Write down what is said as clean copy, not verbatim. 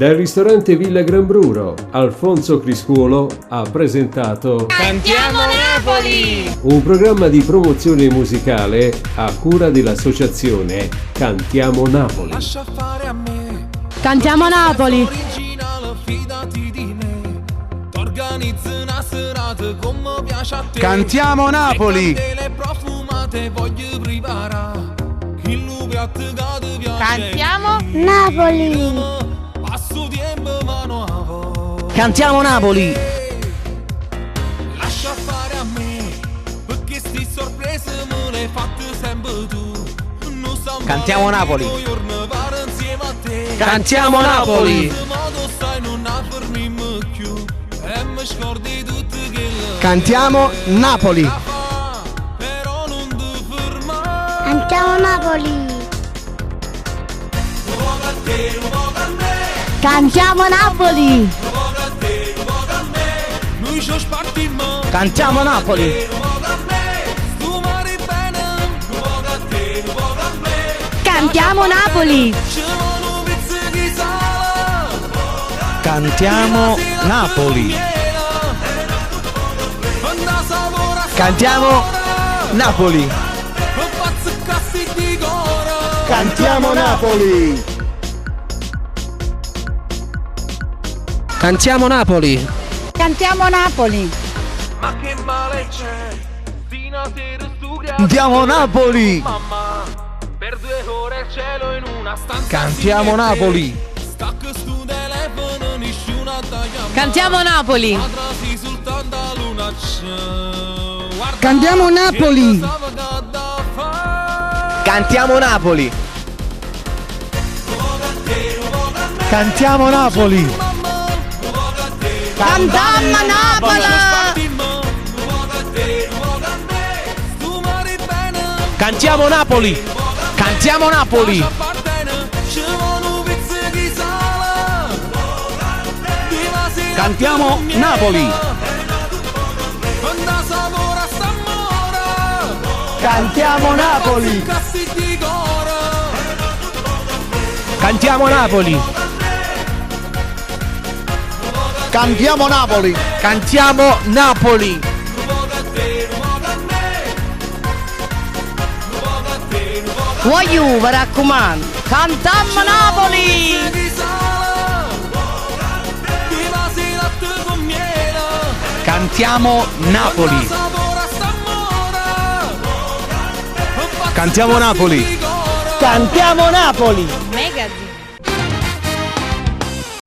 Dal ristorante Villa Gran Bruro, Alfonso Criscuolo ha presentato Cantiamo Napoli! Un programma di promozione musicale a cura dell'associazione Cantiamo Napoli. Lascia fare a me. Cantiamo Napoli! Originale, fidati di me. T'organizzo una serata come piace a te. Cantiamo Napoli! Le candele profumate voglio preparare. Il piatto che ti piace. Cantiamo Napoli! Passo tempo mano a voi. Cantiamo Napoli! Lascia fare a me, perché sti sorprese me le fatte sempre tu. Non stiamo Cantiamo male, Napoli. noi giorni fare insieme a te. Cantiamo Napoli! In modo stai non fermiamo più. E mi scordi tutte che le Cantiamo Napoli! fa, però non ti fermare. Cantiamo Napoli! Un po' a te, un po' a me. Cantiamo Napoli! Un po' a te, un po' a me. Noi ci spartiamo. Cantiamo Napoli! Un po' a me. Tu mari bene. Un po' a te, un po' a me. Cantiamo Napoli! Ci vogliono pizze di sale. Cantiamo Napoli! Cantiamo Napoli! Cantiamo Napoli! Cantiamo Napoli! Cantiamo Napoli! Ma che male c'è? Fino a sera studiare. Cantiamo Napoli! Mamma, per 2 ore il cielo in una stanza. Cantiamo Napoli! Stacca stu telefono, nessuna taglia. Cantiamo Napoli! Madrasi soltanto a luna c'è. Guarda, Cantiamo Napoli! che pensavo che da fare. Cantiamo Napoli! Cantiamo Napoli! Cantiamo Napoli! Cantiamo Napoli! Cantiamo Napoli! Cantiamo Napoli! Cantiamo Napoli! Cantiamo Napoli! Cantiamo Napoli! Cantiamo Napoli! Voglio, mi raccomando! Cantiamo Napoli! Cantiamo Napoli! Cantiamo Napoli! Cantiamo Napoli! Megazzi!